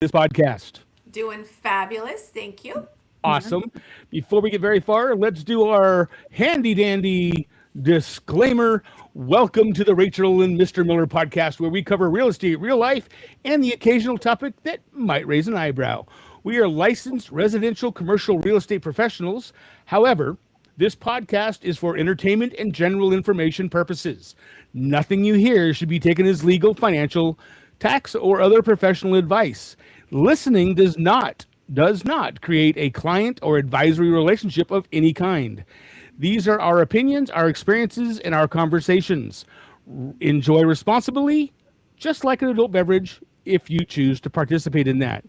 this podcast? Doing fabulous. Thank you. Yeah. Awesome. Before we get very far, let's do our handy dandy disclaimer. Welcome to the Rachel and Mr. Miller podcast, where we cover real estate, real life, and the occasional topic that might raise an eyebrow. We are licensed residential commercial real estate professionals. However, this podcast is for entertainment and general information purposes. Nothing you hear should be taken as legal, financial, tax, or other professional advice. Listening does not create a client or advisory relationship of any kind. These are our opinions, our experiences, and our conversations. Enjoy responsibly, just like an adult beverage, if you choose to participate in that.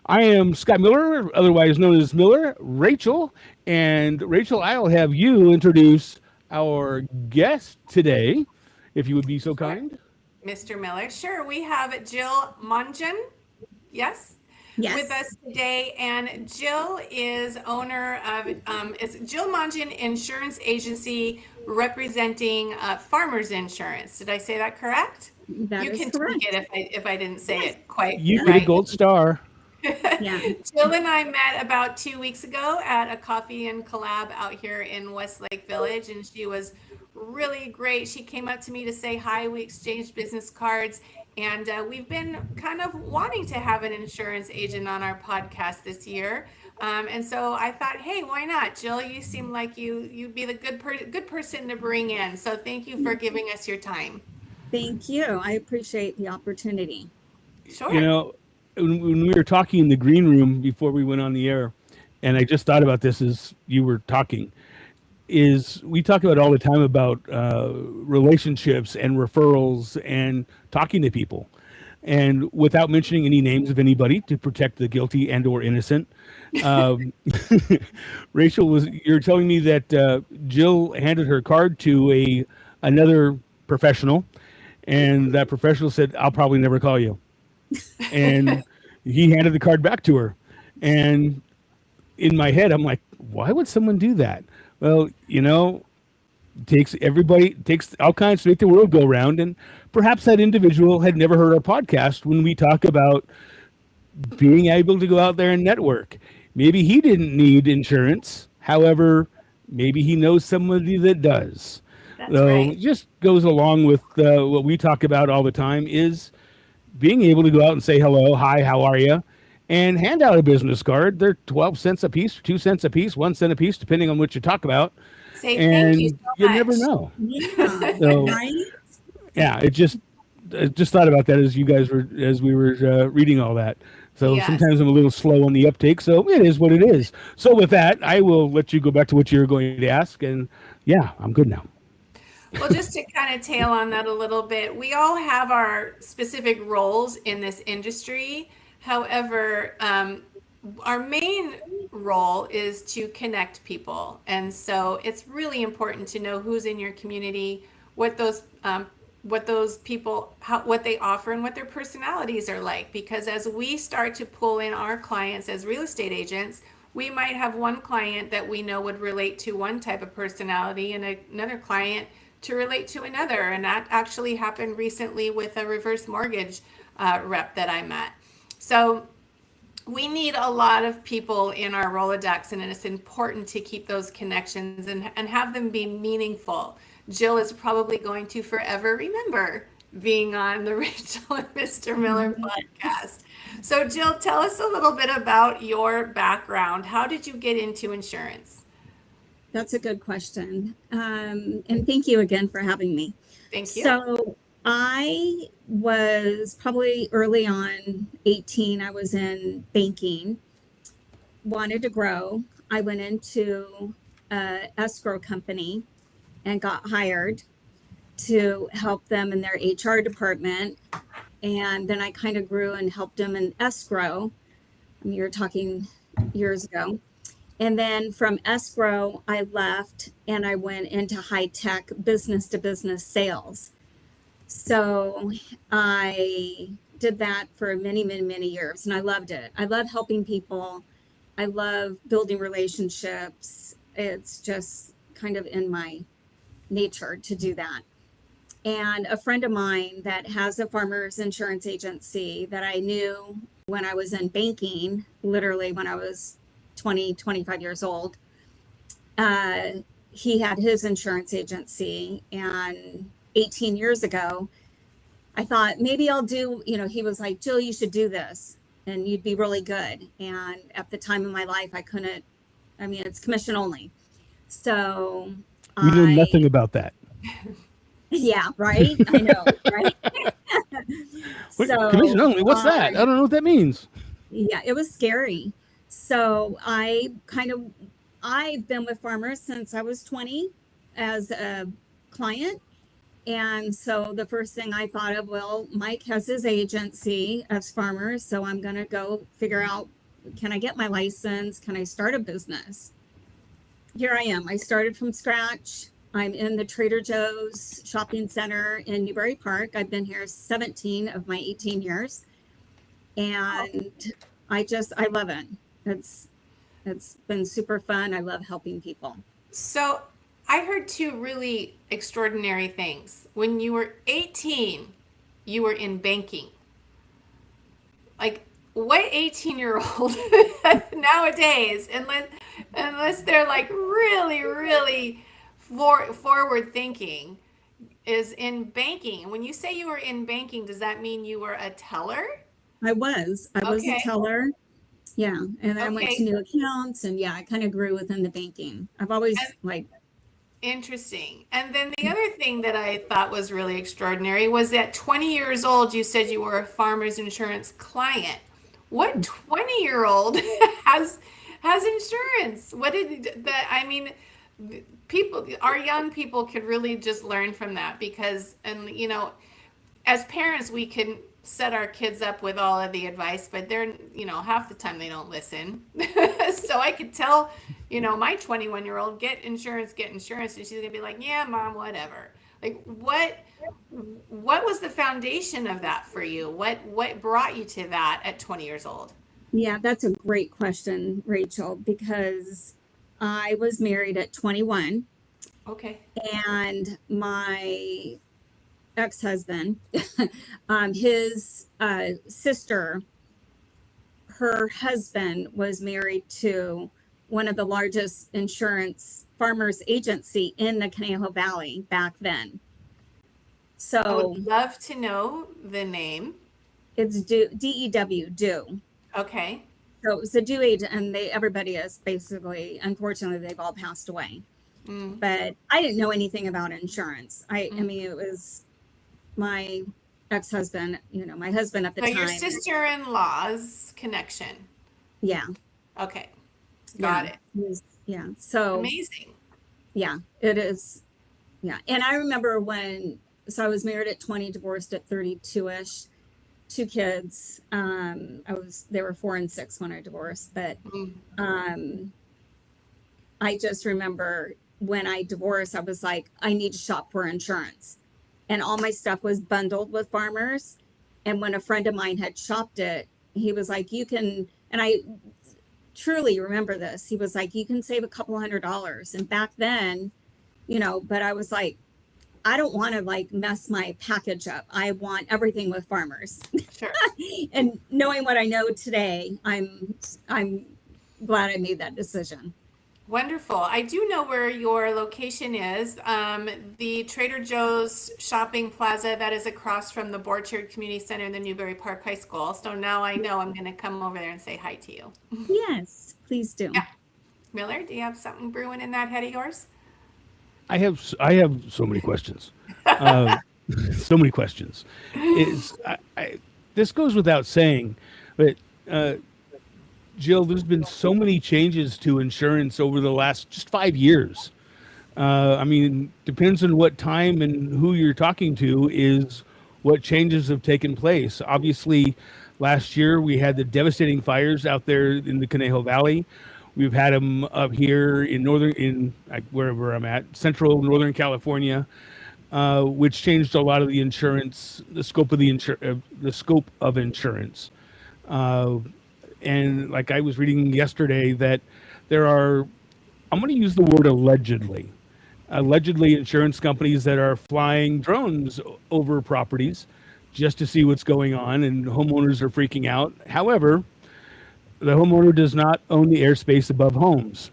I am Scott Miller, otherwise known as Miller, Rachel. And Rachel, I'll have you introduce our guest today, if you would be so kind. Mr. Miller. Sure. We have Jill Mongen. Yes. Yes. With us today. And Jill is owner of it's Jill Mongen Insurance Agency representing Farmers Insurance. Did I say that correct? That You is can correct. tweak it if I didn't say it quite You get a right. gold star. Yeah. Jill and I met about 2 weeks ago at a coffee and collab out here in Westlake Village, and she was really great. She came up to me to say hi. We exchanged business cards, and we've been kind of wanting to have an insurance agent on our podcast this year. And so I thought, hey, why not, Jill? You seem like you'd be the good person to bring in. So thank you for giving us your time. Thank you. I appreciate the opportunity. Sure. You know, when we were talking in the green room before we went on the air, and I just thought about this as you were talking, is we talk about all the time about relationships and referrals and talking to people, and without mentioning any names of anybody to protect the guilty and or innocent. Um, Rachel, you're telling me that Jill handed her card to another professional, and that professional said, "I'll probably never call you." And he handed the card back to her. And in my head, I'm like, why would someone do that? Well, takes all kinds to make the world go round. And perhaps that individual had never heard our podcast when we talk about being able to go out there and network. Maybe he didn't need insurance. However, maybe he knows somebody that does. That's So right. it just goes along with what we talk about all the time is being able to go out and say hello, hi, how are you, and hand out a business card. They're 12 cents a piece, 2 cents a piece, 1 cent a piece, depending on what you talk about. Say thank you And so you much. never know. Yeah. So Right? yeah, I just thought about that as we were reading all that. So Yes. sometimes I'm a little slow on the uptake. So it is what it is. So with that, I will let you go back to what you were going to ask. And yeah, I'm good now. Well, just to kind of tail on that a little bit, we all have our specific roles in this industry. However, our main role is to connect people. And so it's really important to know who's in your community, what those people, what they offer, and what their personalities are like. Because as we start to pull in our clients as real estate agents, we might have one client that we know would relate to one type of personality and another client to relate to another. And that actually happened recently with a reverse mortgage rep that I met. So we need a lot of people in our Rolodex, and it's important to keep those connections and have them be meaningful. Jill is probably going to forever remember being on the Rachel and Mr. Miller podcast. So, Jill, tell us a little bit about your background. How did you get into insurance? That's a good question. And thank you again for having me. Thank you. So I was probably early on 18. I was in banking, wanted to grow. I went into a escrow company and got hired to help them in their HR department. And then I kind of grew and helped them in escrow. I mean, you're talking years ago. And then from escrow, I left and I went into high tech business to business sales. So I did that for many, many, many years and I loved it. I love helping people. I love building relationships. It's just kind of in my nature to do that. And a friend of mine that has a farmer's insurance agency that I knew when I was in banking, literally when I was 20, 25 years old, uh, he had his insurance agency. And 18 years ago, I thought maybe I'll do, he was like, Jill, you should do this and you'd be really good. And at the time of my life, I couldn't, it's commission only. So we know nothing about that. Yeah, right. I know, right? So, commission only. What's that? I don't know what that means. Yeah, it was scary. So I've been with farmers since I was 20 as a client. And so the first thing I thought of, well, Mike has his agency as farmers. So I'm going to go figure out, can I get my license? Can I start a business? Here I am. I started from scratch. I'm in the Trader Joe's shopping center in Newbury Park. I've been here 17 of my 18 years. And I love it. It's been super fun. I love helping people. So I heard two really extraordinary things. When you were 18, you were in banking. Like, what 18-year-old nowadays, unless they're like really, really forward thinking, is in banking? When you say you were in banking, does that mean you were a teller? I was a teller. Yeah. And then I went to new accounts and I kind of grew within the banking. I've always Interesting. And then the other thing that I thought was really extraordinary was that 20 years old, you said you were a farmer's insurance client. What 20-year-old has insurance? What did that, our young people could really just learn from that because, as parents, we can set our kids up with all of the advice, but they're, half the time they don't listen. So I could tell, my 21-year-old, get insurance. And she's going to be like, yeah, Mom, whatever. Like, what was the foundation of that for you? What brought you to that at 20 years old? Yeah, that's a great question, Rachel, because I was married at 21. Okay. And my ex-husband, his sister, her husband was married to one of the largest insurance farmers agency in the Conejo Valley back then. So I would love to know the name. It's DEW, DEW. Okay. So it was a DEW agent, and everybody is basically, unfortunately, they've all passed away. But I didn't know anything about insurance. I mean, it was my ex-husband, my husband at the time. Your sister-in-law's connection. Yeah. Okay. Got it. Yeah. So amazing. Yeah, it is. Yeah. And I remember so I was married at 20, divorced at 32-ish, 2 kids. They were 4 and 6 when I divorced, but I just remember when I divorced, I was like, I need to shop for insurance. And all my stuff was bundled with farmers. And when a friend of mine had shopped it, he was like, you can, and I truly remember this. He was like, you can save a couple $100. And back then, but I was like, I don't want to mess my package up. I want everything with farmers. Sure. And knowing what I know today, I'm glad I made that decision. Wonderful. I do know where your location is. The Trader Joe's shopping plaza that is across from the Borchard Community Center in the Newbury Park High School. So now I know I'm going to come over there and say hi to you. Yes, please do. Yeah. Miller, do you have something brewing in that head of yours? I have so many questions. So many questions. This goes without saying, but Jill, there's been so many changes to insurance over the last just 5 years. Depends on what time and who you're talking to is what changes have taken place. Obviously, last year we had the devastating fires out there in the Conejo Valley. We've had them up here in wherever I'm at, central Northern California, which changed a lot of the insurance, the scope of insurance. And like I was reading yesterday that I'm going to use the word allegedly, allegedly insurance companies that are flying drones over properties just to see what's going on, and homeowners are freaking out. However, the homeowner does not own the airspace above homes,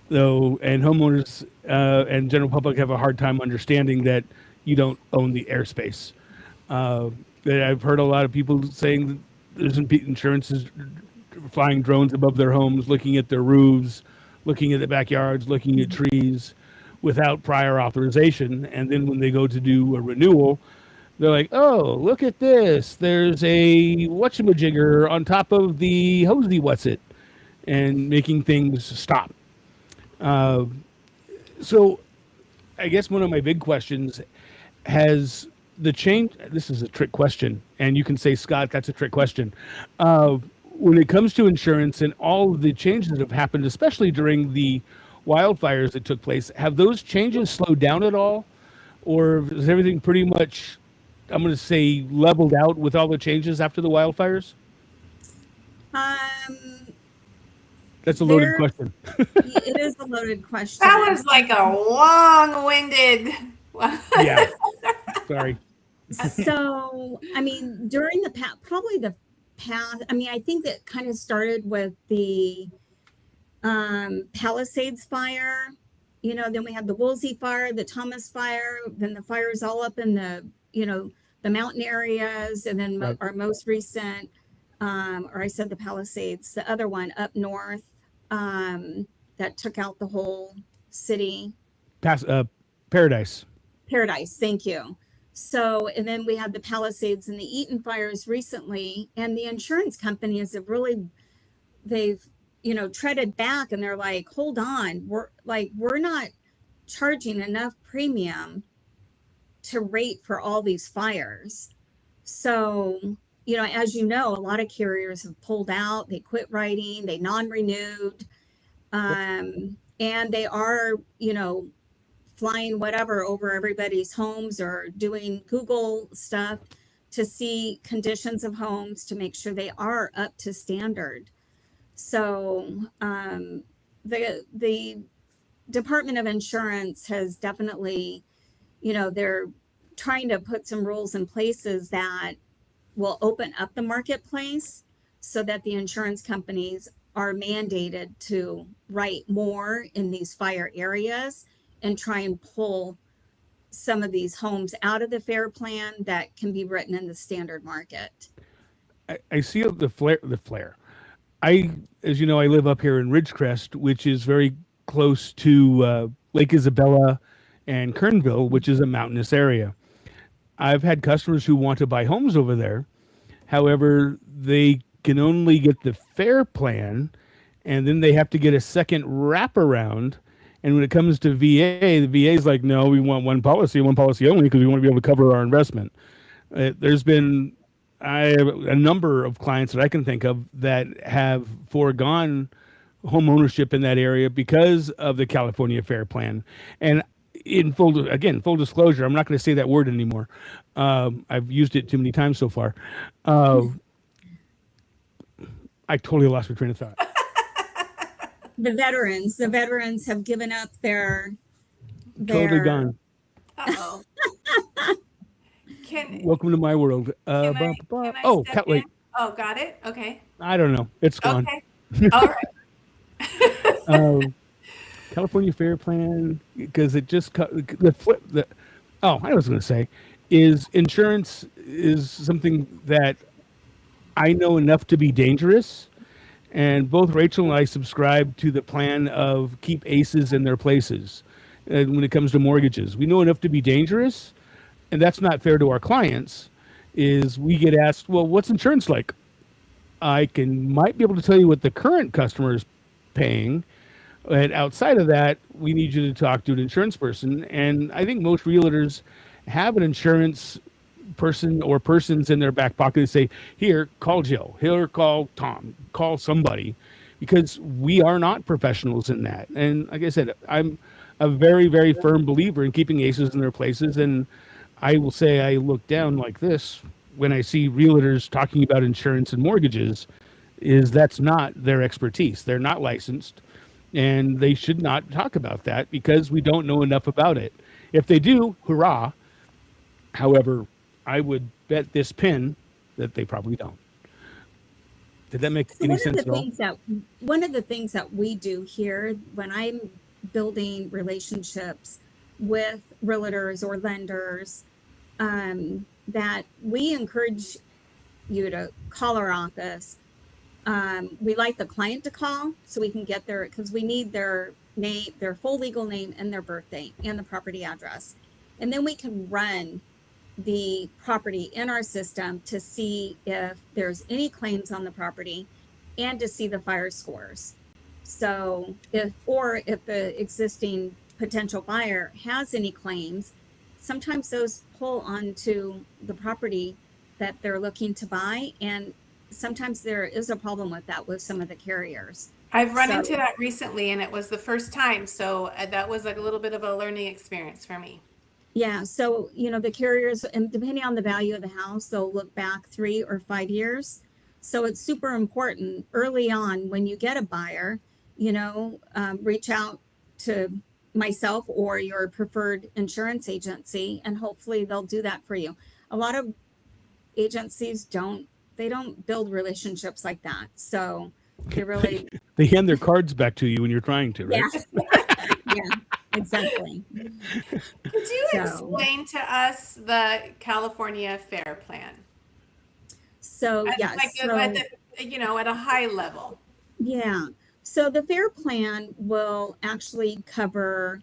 though, and homeowners and general public have a hard time understanding that you don't own the airspace. I've heard a lot of people saying that there's insurances flying drones above their homes, looking at their roofs, looking at the backyards, looking at trees without prior authorization. And then when they go to do a renewal, they're like, oh, look at this. There's a whatchamajigger on top of the hosey what's it, and making things stop. So I guess one of my big questions has the change. This is a trick question, and you can say, Scott, that's a trick question. When it comes to insurance and all of the changes that have happened, especially during the wildfires that took place, have those changes slowed down at all? Or is everything pretty much, I'm going to say, leveled out with all the changes after the wildfires? That's a loaded question. It is a loaded question. That was like a long-winded. Yeah. Sorry. So, I mean, during the past, I think that kind of started with the Palisades fire. You know, then we had the Woolsey fire, the Thomas fire, then the fires all up in the, the mountain areas, and then Right. our most recent, or I said the Palisades, the other one up north, that took out the whole city. Paradise. Paradise, thank you. So, and then we had the Palisades and the Eaton fires recently, and the insurance companies have really, they've, treaded back, and they're like, hold on, we're not charging enough premium to rate for all these fires. So, as you know, a lot of carriers have pulled out, they quit writing, they non-renewed, and they are, flying whatever over everybody's homes or doing Google stuff to see conditions of homes to make sure they are up to standard. So the Department of Insurance has definitely, they're trying to put some rules in places that will open up the marketplace so that the insurance companies are mandated to write more in these fire areas and try and pull some of these homes out of the FAIR plan that can be written in the standard market. I see the flare. As you know, I live up here in Ridgecrest, which is very close to Lake Isabella and Kernville, which is a mountainous area. I've had customers who want to buy homes over there. However, they can only get the FAIR plan, and then they have to get a second wraparound. And when it comes to VA, the VA is like, no, we want one policy only, because we want to be able to cover our investment. There's been a number of clients that I can think of that have foregone home ownership in that area because of the California FAIR plan. And in full disclosure, I'm not going to say that word anymore. I've used it too many times so far. I totally lost my train of thought. The veterans have given up their Totally gone. Uh-oh. Welcome to my world. Can I step wait. in? Oh, got it? Okay. I don't know. It's gone. Okay. All right. California FAIR plan, because it just I was going to say is insurance is something that I know enough to be dangerous. And both Rachel and I subscribe to the plan of keep aces in their places. And when it comes to mortgages, we know enough to be dangerous, and that's not fair to our clients. Is we get asked, well, what's insurance like? I might be able to tell you what the current customer is paying, and outside of that, we need you to talk to an insurance person. And I think most realtors have an insurance person or persons in their back pocket to say, here, call Jill, here, call Tom, call somebody, because we are not professionals in that. And like I said, I'm a very, very firm believer in keeping aces in their places. And I will say I look down like this when I see realtors talking about insurance and mortgages, is that's not their expertise. They're not licensed. and they should not talk about that because we don't know enough about it. If they do, hurrah. However, I would bet this pin that they probably don't. Did that make any sense at all? One of the things that we do here when I'm building relationships with realtors or lenders, that we encourage you to call our office. We like the client to call so we can get because we need their name, their full legal name and their birthday and the property address. And then we can run the property in our system to see if there's any claims on the property and to see the fire scores. So if the existing potential buyer has any claims, sometimes those pull onto the property that they're looking to buy. And sometimes there is a problem with that with some of the carriers. I've run into that recently and it was the first time. So that was like a little bit of a learning experience for me. Yeah. So, the carriers, and depending on the value of the house, they'll look back 3 or 5 years. So it's super important early on when you get a buyer, reach out to myself or your preferred insurance agency, and hopefully they'll do that for you. A lot of agencies don't build relationships like that. So they really they hand their cards back to you when you're trying to, right? Yeah. Yeah, exactly. Could you explain to us the California FAIR Plan? So yes, at a high level. Yeah. So the FAIR Plan will actually cover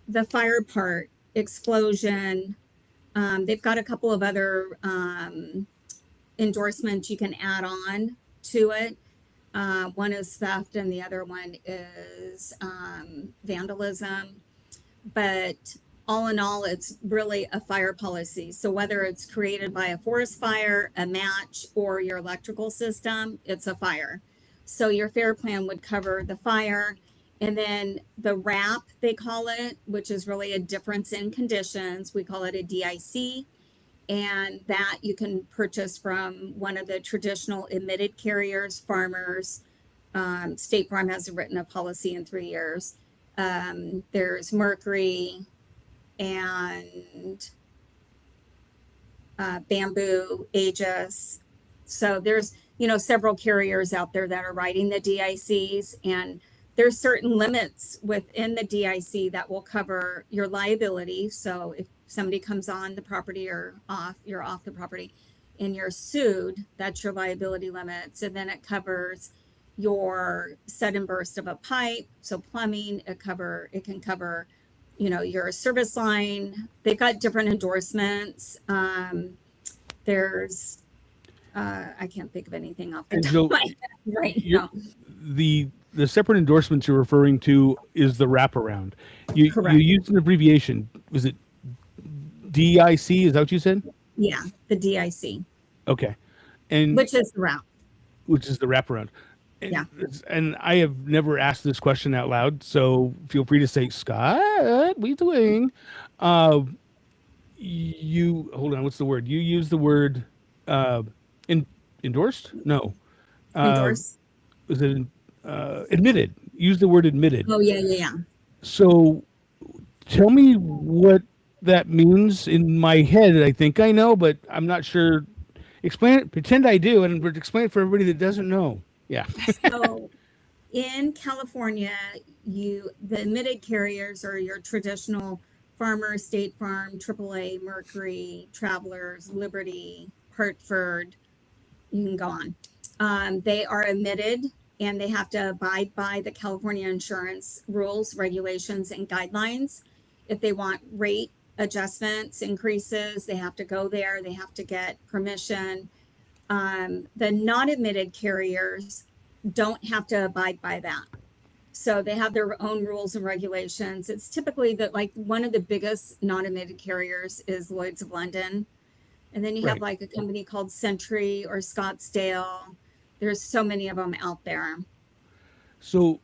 the fire part, explosion. They've got a couple of other endorsements you can add on to it. One is theft and the other one is vandalism. But all in all, it's really a fire policy. So whether it's created by a forest fire, a match, or your electrical system, it's a fire. So your FAIR Plan would cover the fire. And then the RAP, they call it, which is really a difference in conditions. We call it a DIC. And that you can purchase from one of the traditional admitted carriers, Farmers. State Farm hasn't written a policy in 3 years. There's Mercury and Bamboo, Aegis. So there's, several carriers out there that are writing the DICs, and there's certain limits within the DIC that will cover your liability. So if somebody comes on the property or you're off the property and you're sued, that's your liability limits. And then it covers your sudden burst of a pipe. So plumbing, it can cover, your service line. They've got different endorsements. There's, I can't think of anything off the top of my head right now. The separate endorsements you're referring to is the wraparound. You used an abbreviation. Was it DIC? Is that what you said? Yeah, the DIC. Okay. And which is the wrap. Which is the wraparound. And, yeah. And I have never asked this question out loud, so feel free to say, Scott, what are you doing? You hold on. What's the word? You use the word endorsed? No. Endorsed. Was it admitted? Use the word admitted. Oh yeah. So tell me what that means. In my head, I think I know, but I'm not sure. Explain it. Pretend I do, and explain it for everybody that doesn't know. Yeah. So in California, the admitted carriers are your traditional Farmers, State Farm, AAA, Mercury, Travelers, Liberty, Hartford. You can go on. They are admitted and they have to abide by the California insurance rules, regulations, and guidelines. If they want rate adjustments, increases, they have to go there. They have to get permission. The non-admitted carriers don't have to abide by that. So they have their own rules and regulations. It's typically that one of the biggest non-admitted carriers is Lloyd's of London. And then you have like a company called Century or Scottsdale. There's so many of them out there. So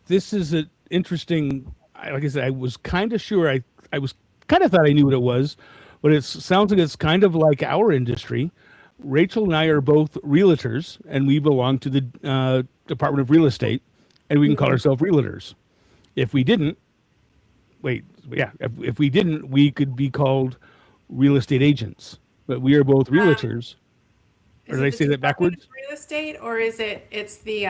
this is an interesting, like I said, I was kind of sure, I was kind of thought I knew what it was, but it sounds like it's kind of like our industry. Rachel and I are both realtors, and we belong to the Department of Real Estate. and we can call ourselves realtors. If we didn't, if we didn't, we could be called real estate agents. But we are both realtors. Or did I say that backwards? Real estate, or is it? It's the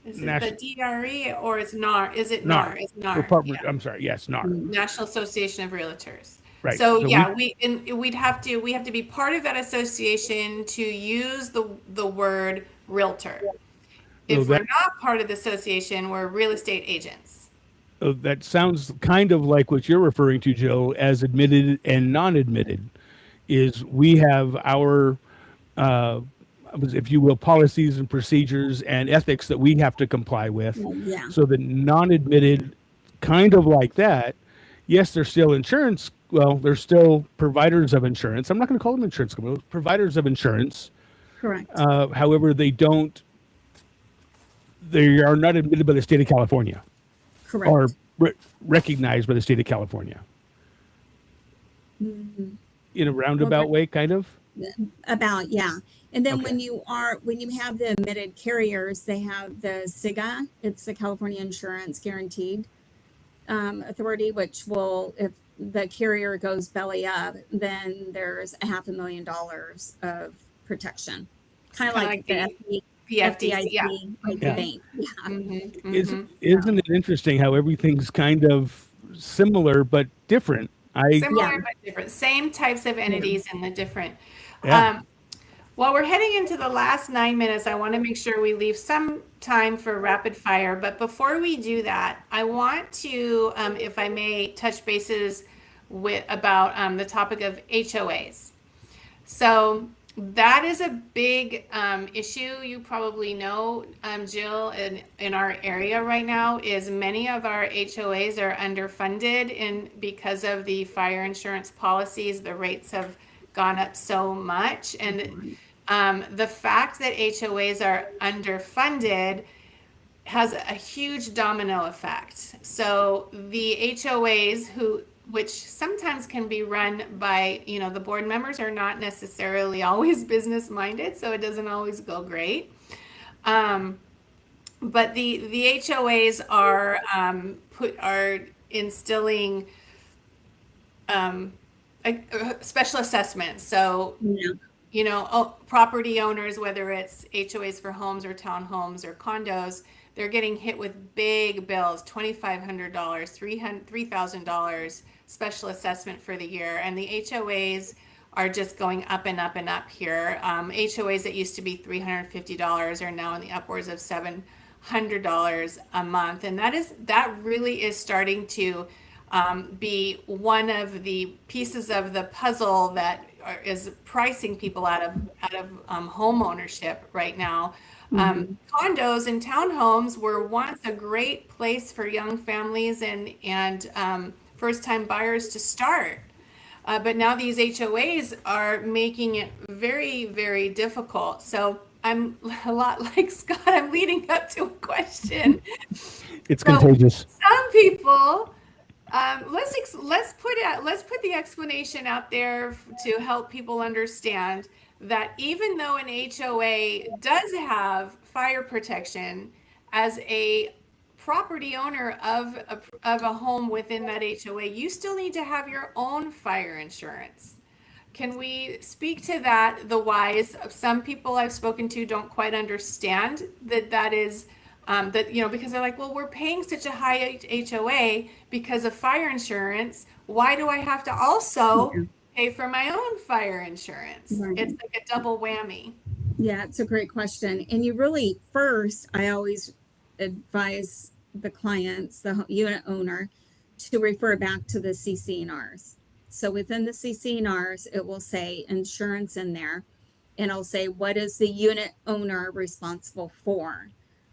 Is it the DRE or it's NAR? Is it NAR? It's NAR. Yeah. I'm sorry. Yes, NAR. National Association of Realtors. Right. So yeah, we have to be part of that association to use the word realtor. If we're not part of the association, we're real estate agents. That sounds kind of like what you're referring to, Jill, as admitted and non-admitted. Is we have our, if you will, policies and procedures and ethics that we have to comply with. Yeah. So the non-admitted, kind of like that, yes, they're still insurance. Well, they're still providers of insurance. I'm not going to call them insurance companies, providers of insurance. Correct. However, they are not admitted by the state of California. Correct. Or recognized by the state of California. Mm-hmm. In a roundabout way, kind of? Yeah. And then when you have the admitted carriers, they have the CIGA, it's the California Insurance Guaranteed Authority, which will, if the carrier goes belly up, then there's $500,000 of protection. Kind of like the FDIC, yeah. Like the bank. Yeah. Mm-hmm. Isn't it interesting how everything's kind of similar but different? Similar but different. Same types of entities in the different. While we're heading into the last 9 minutes, I want to make sure we leave some time for rapid fire. But before we do that, I want to, if I may, touch bases about the topic of HOAs. So that is a big issue. You probably know, Jill, in our area right now, is many of our HOAs are underfunded because of the fire insurance policies. The rates have gone up so much. And the fact that HOAs are underfunded has a huge domino effect. So the HOAs which sometimes can be run by, the board members are not necessarily always business minded, so it doesn't always go great. But the HOAs are instilling special assessments. So, property owners, whether it's HOAs for homes or townhomes or condos, they're getting hit with big bills, $2,500, $3,000 special assessment for the year. And the HOAs are just going up and up and up here. HOAs that used to be $350 are now in the upwards of $700 a month. And that really is starting to be one of the pieces of the puzzle that is pricing people out of home ownership right now. Condos and townhomes were once a great place for young families and first-time buyers to start. But now these HOAs are making it very, very difficult. So I'm a lot like Scott. I'm leading up to a question. It's contagious. Some people, let's put the explanation out there to help people understand that even though an HOA does have fire protection, as a property owner of a home within that HOA, you still need to have your own fire insurance. Can we speak to that? The whys of some people I've spoken to don't quite understand that is because they're like, well, we're paying such a high HOA because of fire insurance. Why do I have to also pay for my own fire insurance? Right. It's like a double whammy. Yeah, it's a great question. And you really, first, I always advise the clients, the unit owner, to refer back to the CC&Rs. So within the CC&Rs, it will say insurance in there, and it'll say, what is the unit owner responsible for?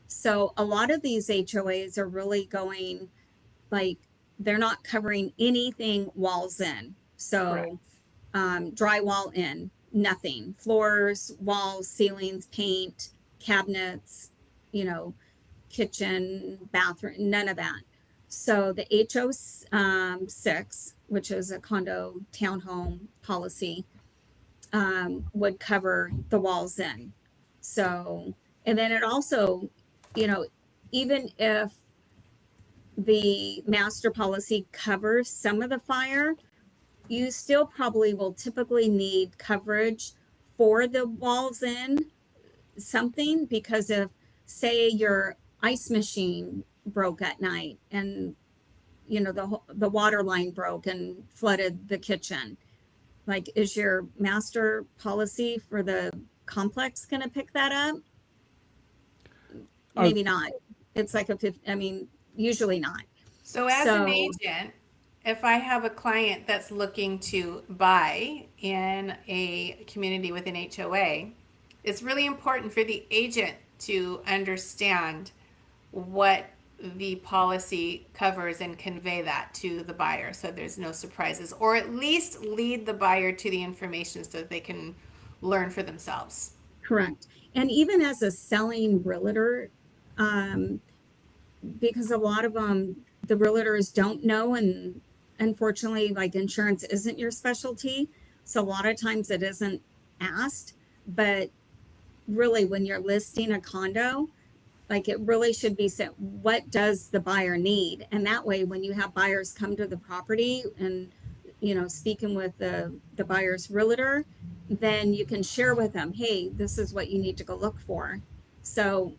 So a lot of these HOAs are really going, like, they're not covering anything walls in. So drywall in, nothing. Floors, walls, ceilings, paint, cabinets, kitchen, bathroom, none of that. So the HO6, which is a condo townhome policy, would cover the walls in. So, and then it also, even if the master policy covers some of the fire, you still probably will typically need coverage for the walls in something, because if, say, your ice machine broke at night and the water line broke and flooded the kitchen, like, is your master policy for the complex going to pick that up? Maybe not. It's like usually not. So as an agent, if I have a client that's looking to buy in a community with an HOA, it's really important for the agent to understand what the policy covers and convey that to the buyer so there's no surprises, or at least lead the buyer to the information so that they can learn for themselves. Correct. And even as a selling realtor, because a lot of the realtors don't know, and unfortunately, like, insurance isn't your specialty, so a lot of times it isn't asked. But really, when you're listing a condo, like, it really should be said, what does the buyer need? And that way, when you have buyers come to the property and, speaking with the buyer's realtor, then you can share with them, hey, this is what you need to go look for. So,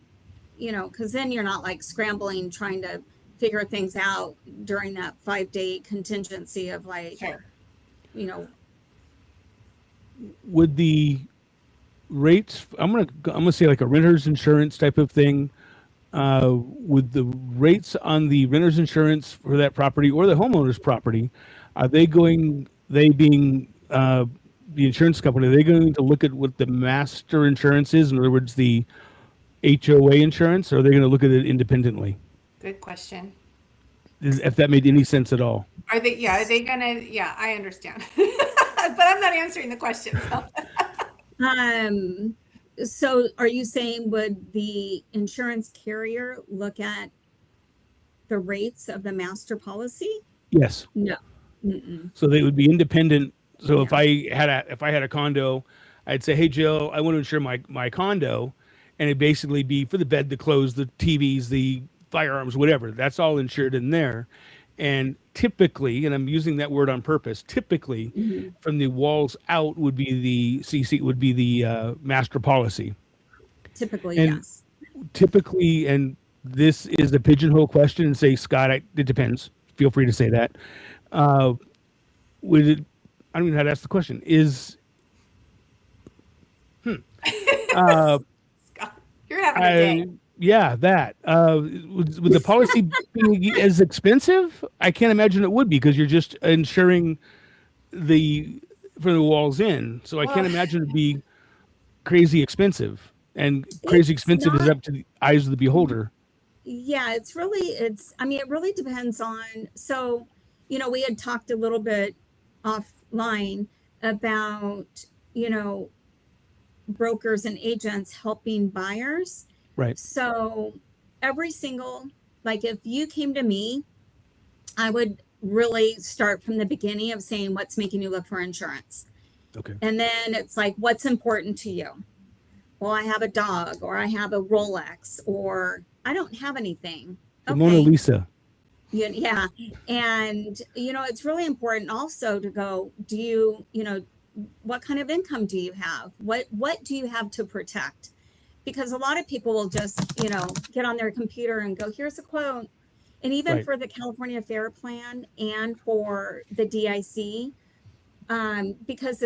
because then you're not like scrambling, trying to figure things out during that 5-day contingency of like, Sure. Would the rates, I'm gonna say like a renter's insurance type of thing, with the rates on the renter's insurance for that property or the homeowner's property, are they being the insurance company, are they going to look at what the master insurance is? In other words, the HOA insurance, or are they going to look at it independently? Good question. If that made any sense at all. Are they gonna, I understand. But I'm not answering the question. So are you saying, would the insurance carrier look at the rates of the master policy? Yes. No. Mm-mm. So they would be independent. So Yeah. if I had a condo, I'd say, hey, Jill, I want to insure my condo, and it'd basically be for the bed, the clothes, the TVs, the firearms, whatever. That's all insured in there. And typically, and I'm using that word on purpose, typically from the walls out would be the CC, would be the master policy. Typically, And yes. Typically, and this is the pigeonhole question, and say, Scott, it depends. Feel free to say that. Would it, I don't even know how to ask the question. Scott, you're having a day. Yeah, that. Would the policy be as expensive? I can't imagine it would be, because you're just insuring for the walls in. So I can't imagine it'd be crazy expensive. And crazy expensive is up to the eyes of the beholder. Yeah, it really depends on, so, we had talked a little bit offline about, brokers and agents helping buyers. Right. So like, if you came to me, I would really start from the beginning of saying, what's making you look for insurance? Okay. And then it's like, what's important to you? Well, I have a dog, or I have a Rolex, or I don't have anything. The Mona Lisa. Yeah. And, it's really important also to go, do you, what kind of income do you have? What do you have to protect? Because a lot of people will just, get on their computer and go, here's a quote. And even Right. for the California Fair Plan and for the DIC, because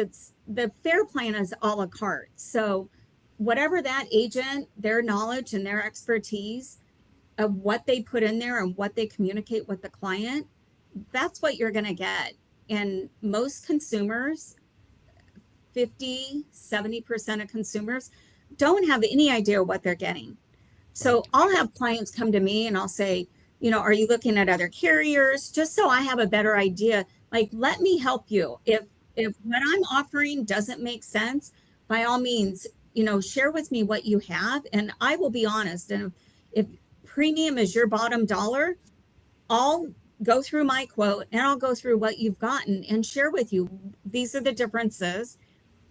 the Fair Plan is a la carte. So whatever that agent, their knowledge and their expertise of what they put in there and what they communicate with the client, that's what you're going to get. And most consumers, 50-70% of consumers don't have any idea what they're getting. So I'll have clients come to me and I'll say, are you looking at other carriers? Just so I have a better idea, like, let me help you. If what I'm offering doesn't make sense, by all means, share with me what you have, and I will be honest. And if premium is your bottom dollar, I'll go through my quote and I'll go through what you've gotten and share with you, these are the differences.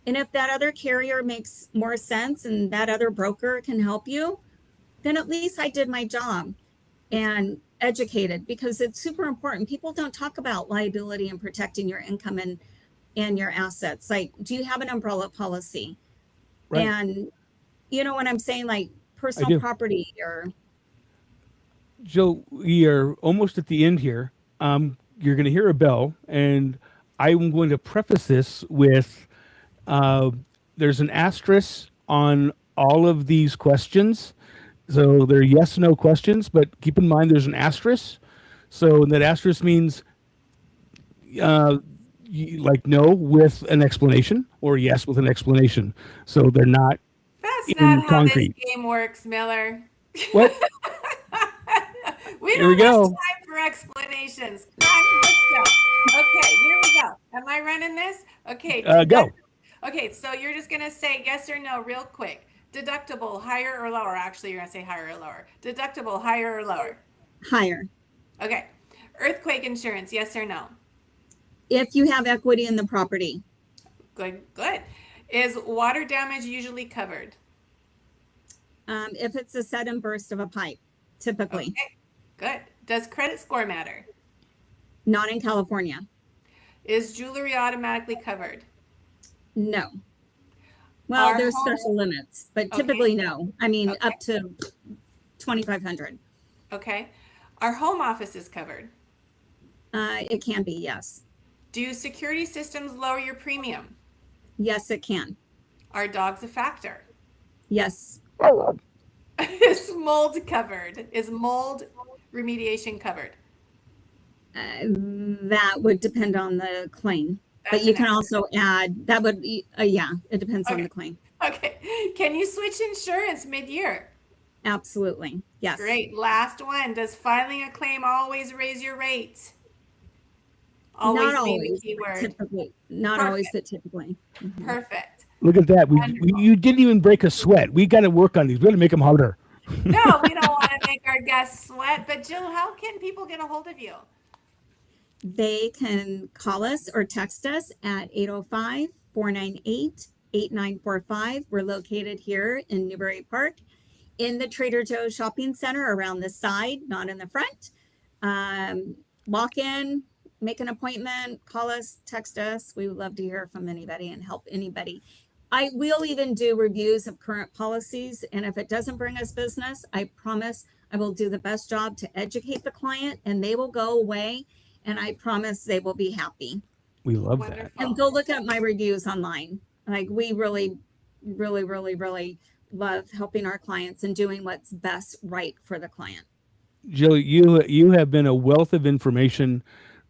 And if that other carrier makes more sense and that other broker can help you, then at least I did my job and educated, because it's super important. People don't talk about liability and protecting your income and your assets. Like, do you have an umbrella policy? Right. And you know what I'm saying? Like do. personal property or Jill, we are almost at the end here. You're going to hear a bell, and I'm going to preface this with there's an asterisk on all of these questions. So they're yes, no questions, but keep in mind there's an asterisk. So that asterisk means like no with an explanation or yes with an explanation. So they're not That's in not how concrete. this game works, Miller. What? We Here we don't have go. time for explanations. Let's go. Okay, here we go. Am I running this? Okay. Go. Okay, so you're just going to say yes or no real quick. Deductible, higher or lower? Actually, you're going to say higher or lower. Deductible, higher or lower? higher. Okay. Earthquake insurance, yes or no? If you have equity in the property, Good, good. Is water damage usually covered? if it's a sudden burst of a pipe, typically. Okay, good. Does credit score matter? Not in California. Is jewelry automatically covered? No. Well, Our there's home- special limits, but Okay. typically no. I mean, Okay. up to 2,500. Okay. Our home office is covered. It can be, yes. Do security systems lower your premium? Yes, it can. Are dogs a factor? Yes. Is mold covered? Is mold remediation covered? That would depend on the claim. But That's you an can act- also add, that would, yeah, it depends on Okay. the claim. Okay. Can you switch insurance mid-year? Absolutely. Yes. Great. Last one. Does filing a claim always raise your rate? Always Not being the always, key but word. typically. Not always, but typically. Mhm. Perfect. Look at that. Wonderful. You didn't even break a sweat. We got to work on these. We got to make them harder. No, we don't want to make our guests sweat. But Jill, how can people get a hold of you? They can call us or text us at 805-498-8945. We're located here in Newbury Park in the Trader Joe's shopping center, around the side, not in the front. Walk in, make an appointment, call us, text us. We would love to hear from anybody and help anybody. I will even do reviews of current policies. And if it doesn't bring us business, I promise I will do the best job to educate the client, and they will go away, and I promise they will be happy. We love that. Wonderful. And go look at my reviews online. Like, we really, really, really, really love helping our clients and doing what's best right for the client. Jill, you have been a wealth of information.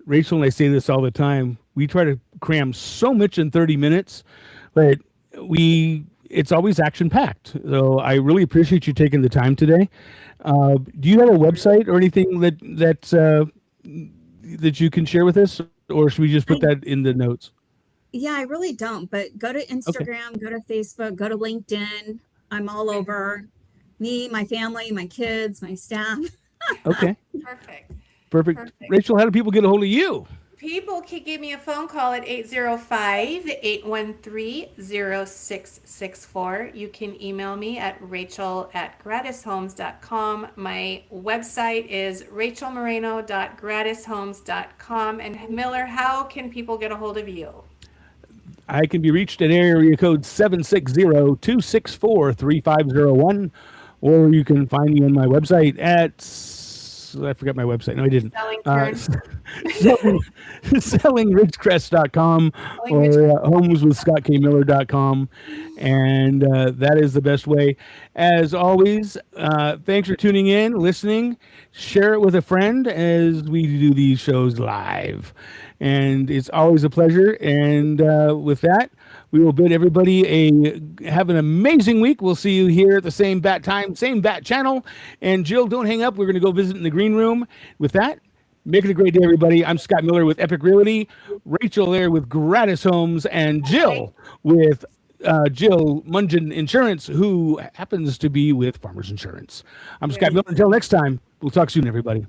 Rachel and I say this all the time. We try to cram so much in 30 minutes, but it's always action packed. So I really appreciate you taking the time today. Do you have a website or anything that you can share with us, or should we just put that in the notes? Yeah, I really don't, but go to Instagram, go to Facebook, go to LinkedIn. I'm all over. Me, my family, my kids, my staff. Okay, Perfect. perfect. Perfect. Rachel, how do people get a hold of you? People can give me a phone call at 805-813-0664. You can email me at rachel@gratishomes.com. My website is rachelmoreno.gratishomes.com. And Miller, how can people get a hold of you? I can be reached at area code 760-264-3501, or you can find me on my website at, I forgot my website. No, I didn't. Selling Kern. Sellingridgecrest.com or homeswithscottkmiller.com. And that is the best way. As always, thanks for tuning in, listening. Share it with a friend as we do these shows live. And it's always a pleasure. And with that, we will bid everybody have an amazing week. We'll see you here at the same bat time, same bat channel. And Jill, don't hang up. We're going to go visit in the green room. With that, make it a great day, everybody. I'm Scott Miller with Epic Realty, Rachel there with Gratis Homes, and Jill with Jill Mungen Insurance, who happens to be with Farmers Insurance. I'm Scott Miller. Until next time, we'll talk soon, everybody.